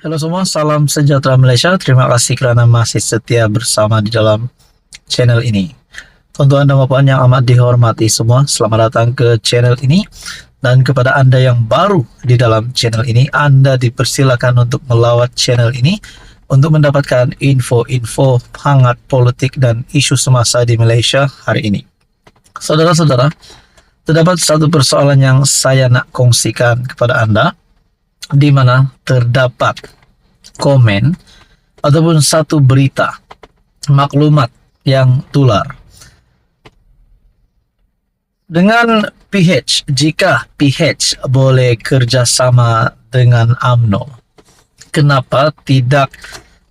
Halo semua, salam sejahtera Malaysia. Terima kasih kerana masih setia bersama di dalam channel ini. Tuan-tuan dan puan yang amat dihormati semua, selamat datang ke channel ini. Dan kepada anda yang baru di dalam channel ini, anda dipersilakan untuk melawat channel ini untuk mendapatkan info-info hangat politik dan isu semasa di Malaysia hari ini. Saudara-saudara, terdapat satu persoalan yang saya nak kongsikan kepada anda, di mana terdapat komen ataupun satu berita maklumat yang tular dengan PH. Jika PH boleh kerjasama dengan UMNO, kenapa tidak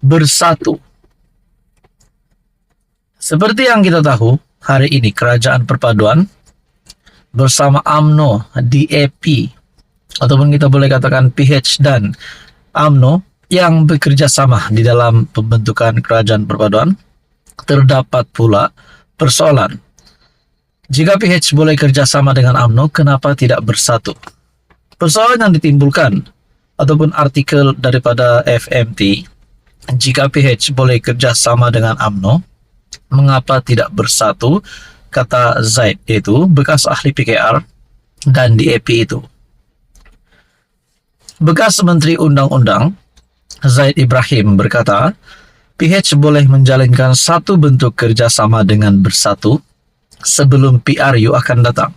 bersatu? Seperti yang kita tahu, hari ini Kerajaan Perpaduan bersama UMNO, DAP, ataupun kita boleh katakan PH dan UMNO yang bekerja sama di dalam pembentukan Kerajaan Perpaduan. Terdapat pula persoalan, jika PH boleh kerjasama dengan UMNO, kenapa tidak bersatu? Persoalan yang ditimbulkan ataupun artikel daripada FMT, jika PH boleh kerjasama dengan UMNO, mengapa tidak bersatu? Kata Zaid, yaitu bekas ahli PKR dan DAP itu. Bekas Menteri Undang-Undang Zaid Ibrahim berkata, PH boleh menjalinkan satu bentuk kerjasama dengan bersatu sebelum PRU akan datang,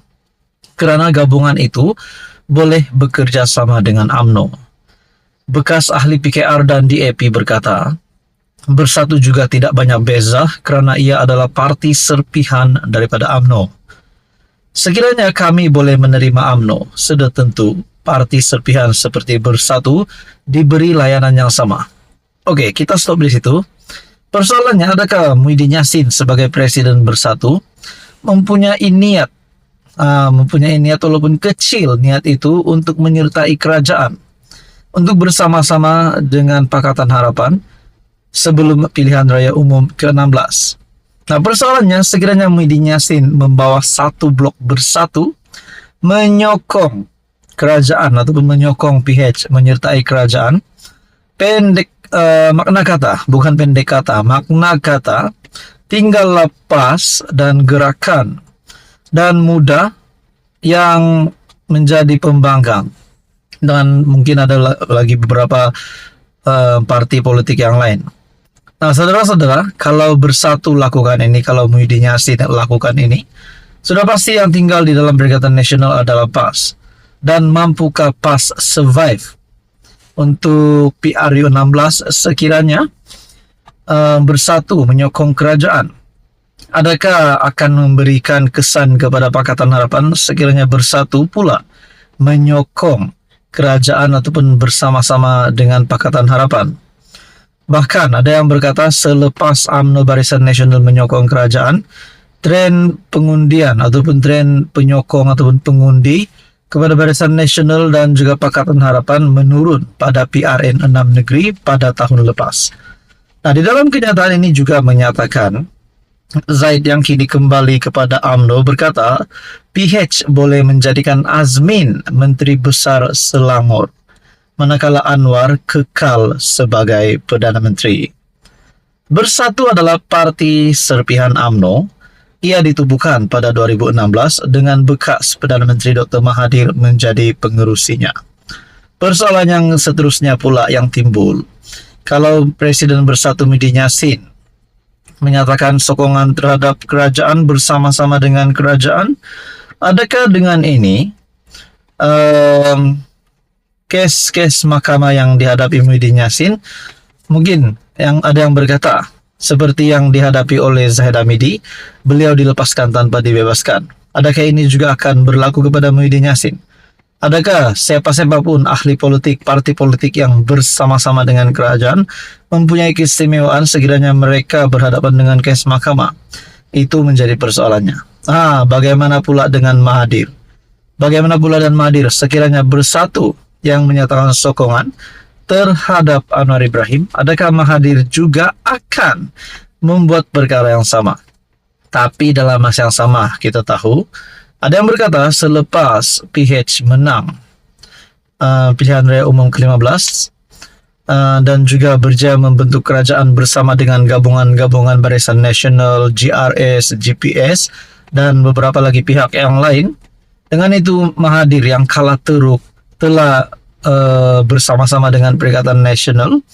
kerana gabungan itu boleh bekerja sama dengan UMNO. Bekas ahli PKR dan DAP berkata, bersatu juga tidak banyak beza kerana ia adalah parti serpihan daripada UMNO. Sekiranya kami boleh menerima UMNO, sudah tentu parti serpihan seperti bersatu diberi layanan yang sama. Okey, kita stop di situ. Persoalannya, adakah Muhyiddin Yassin sebagai presiden bersatu mempunyai niat walaupun kecil niat itu untuk menyertai kerajaan untuk bersama-sama dengan Pakatan Harapan sebelum pilihan raya umum ke-16. Nah, persoalannya, sekiranya Muhyiddin Yassin membawa satu blok bersatu menyokong kerajaan ataupun menyokong PH menyertai kerajaan, makna kata tinggal lepas dan gerakan dan muda yang menjadi pembangkang, dan mungkin ada lagi beberapa parti politik yang lain. Nah, saudara-saudara, kalau bersatu lakukan ini, kalau Muhyiddin Yassin lakukan ini, sudah pasti yang tinggal di dalam Perikatan Nasional adalah PAS. Dan mampukah PAS survive untuk PRU 16 sekiranya bersatu menyokong kerajaan? Adakah akan memberikan kesan kepada Pakatan Harapan sekiranya bersatu pula menyokong kerajaan ataupun bersama-sama dengan Pakatan Harapan? Bahkan ada yang berkata, selepas UMNO Barisan Nasional menyokong kerajaan, tren pengundian ataupun tren penyokong ataupun pengundi kepada Barisan Nasional dan juga Pakatan Harapan menurun pada PRN 6 negeri pada tahun lepas. Nah, di dalam kenyataan ini juga menyatakan, Zaid yang kini kembali kepada UMNO berkata, PH boleh menjadikan Azmin Menteri Besar Selangor, manakala Anwar kekal sebagai Perdana Menteri. Bersatu adalah parti serpihan UMNO. Ia ditubuhkan pada 2016 dengan bekas Perdana Menteri Dr. Mahathir menjadi pengerusinya. Persoalan yang seterusnya pula yang timbul, kalau Presiden Bersatu Muhyiddin Yassin menyatakan sokongan terhadap kerajaan bersama-sama dengan kerajaan, adakah dengan ini kes mahkamah yang dihadapi Muhyiddin Yassin, mungkin ada yang berkata seperti yang dihadapi oleh Zahid Hamidi, beliau dilepaskan tanpa dibebaskan. Adakah ini juga akan berlaku kepada Muhyiddin Yassin? Adakah siapa-siapa pun ahli politik, parti politik yang bersama-sama dengan kerajaan mempunyai keistimewaan sekiranya mereka berhadapan dengan kes mahkamah? Itu menjadi persoalannya. Bagaimana pula dengan Mahathir? Bagaimana pula dengan Mahathir sekiranya bersatu yang menyatakan sokongan terhadap Anwar Ibrahim? Adakah Mahathir juga akan membuat perkara yang sama? Tapi dalam masa yang sama, kita tahu ada yang berkata selepas PH menang pilihan raya umum ke-15, dan juga berjaya membentuk kerajaan bersama dengan gabungan-gabungan Barisan Nasional, GRS, GPS, dan beberapa lagi pihak yang lain. Dengan itu Mahathir yang kalah teruk telah bersama-sama dengan Perikatan Nasional,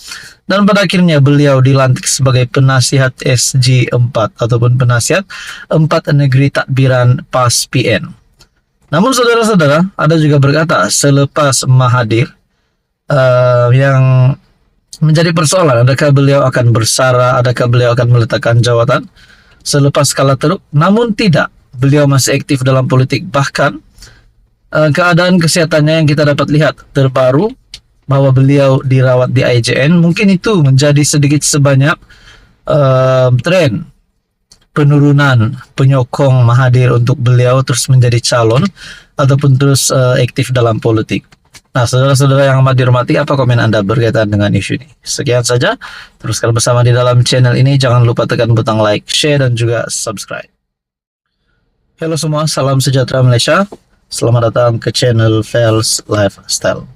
dan pada akhirnya beliau dilantik sebagai penasihat SG4 ataupun penasihat 4 Negeri Tadbiran PAS PN. Namun saudara-saudara, ada juga berkata selepas Mahathir yang menjadi persoalan, adakah beliau akan bersara, adakah beliau akan meletakkan jawatan selepas kalah teruk? Namun tidak, beliau masih aktif dalam politik. Bahkan keadaan kesehatannya yang kita dapat lihat terbaru bahwa beliau dirawat di IJN, mungkin itu menjadi sedikit sebanyak tren penurunan penyokong Mahathir untuk beliau terus menjadi calon ataupun terus aktif dalam politik. Nah, saudara-saudara yang amat dihormati, apa komen Anda berkaitan dengan isu ini? Sekian saja, teruskan bersama di dalam channel ini. Jangan lupa tekan butang like, share, dan juga subscribe. Halo semua, salam sejahtera Malaysia. Selamat datang ke channel Fels Lifestyle.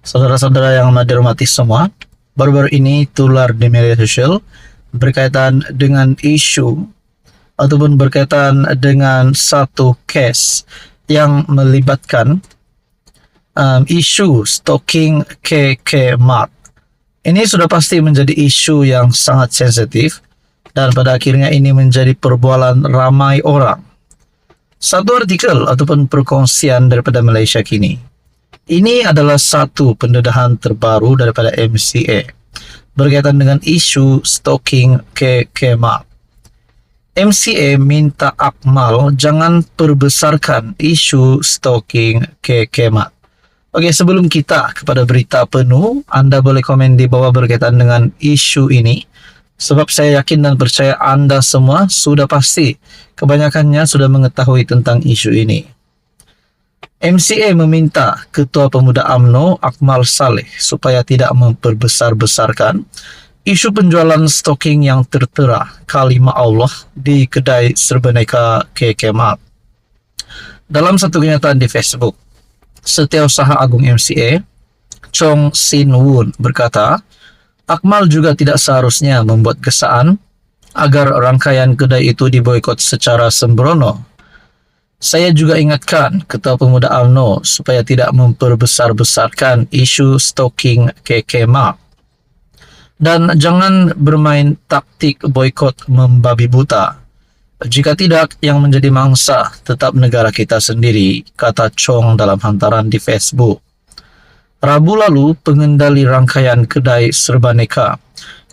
Saudara-saudara yang amat dihormati semua, baru-baru ini tular di media sosial berkaitan dengan isu ataupun berkaitan dengan satu case yang melibatkan isu stalking KK Mat. Ini sudah pasti menjadi isu yang sangat sensitif dan pada akhirnya ini menjadi perbualan ramai orang. Satu artikel ataupun perkongsian daripada Malaysia Kini. Ini adalah satu pendedahan terbaru daripada MCA berkaitan dengan isu stalking KK Mat. MCA minta Akmal jangan perbesarkan isu stalking KK Mat. Oke, sebelum kita kepada berita penuh, Anda boleh komen di bawah berkaitan dengan isu ini. Sebab saya yakin dan percaya Anda semua sudah pasti, kebanyakannya sudah mengetahui tentang isu ini. MCA meminta Ketua Pemuda UMNO, Akmal Saleh, supaya tidak memperbesar-besarkan isu penjualan stalking yang tertera kalimah Allah di kedai Serbaneka KK Mat. Dalam satu kenyataan di Facebook, Setiausaha Agung MCA, Chong Sin Woon berkata, Akmal juga tidak seharusnya membuat kesaan agar rangkaian kedai itu diboikot secara sembrono. Saya juga ingatkan Ketua Pemuda UMNO supaya tidak memperbesar-besarkan isu stalking KK Mat. Dan jangan bermain taktik boikot membabi buta. Jika tidak, yang menjadi mangsa tetap negara kita sendiri, kata Chong dalam hantaran di Facebook. Rabu lalu, pengendali rangkaian kedai Serbaneka,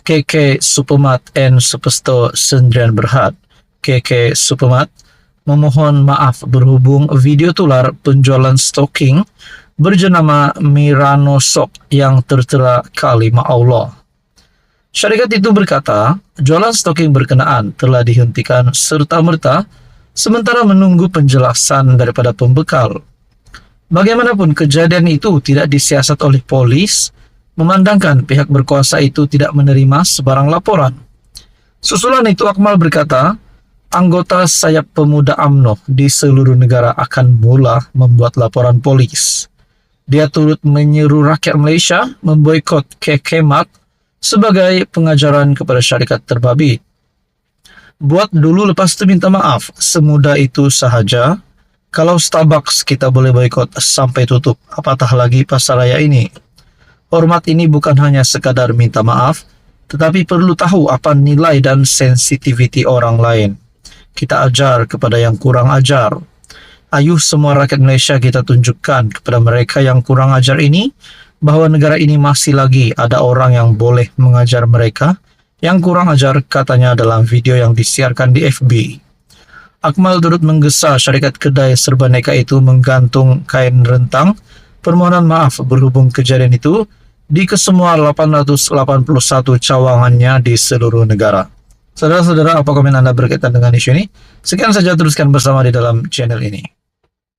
KK Supermat and Superstore Sendirian Berhad, KK Supermat, memohon maaf berhubung video tular penjualan stalking berjenama Mirano Sok yang tertera kalimah Allah. Syarikat itu berkata, jualan stalking berkenaan telah dihentikan serta-merta sementara menunggu penjelasan daripada pembekal. Bagaimanapun kejadian itu tidak disiasat oleh polis, memandangkan pihak berkuasa itu tidak menerima sebarang laporan. Susulan itu Akmal berkata, anggota sayap pemuda UMNO di seluruh negara akan mula membuat laporan polis. Dia turut menyeru rakyat Malaysia memboikot KK Mat sebagai pengajaran kepada syarikat terbabit. Buat dulu lepas itu minta maaf, semudah itu sahaja. Kalau Starbucks kita boleh boikot sampai tutup, apatah lagi pasaraya ini. Hormat ini bukan hanya sekadar minta maaf, tetapi perlu tahu apa nilai dan sensitiviti orang lain. Kita ajar kepada yang kurang ajar. Ayuh semua rakyat Malaysia kita tunjukkan kepada mereka yang kurang ajar ini, bahwa negara ini masih lagi ada orang yang boleh mengajar mereka yang kurang ajar, katanya dalam video yang disiarkan di FB. Akmal turut menggesa syarikat kedai Serbaneka itu menggantung kain rentang permohonan maaf berhubung kejadian itu di kesemua 881 cawangannya di seluruh negara. Saudara-saudara, apa komen Anda berkaitan dengan isu ini? Sekian saja, teruskan bersama di dalam channel ini.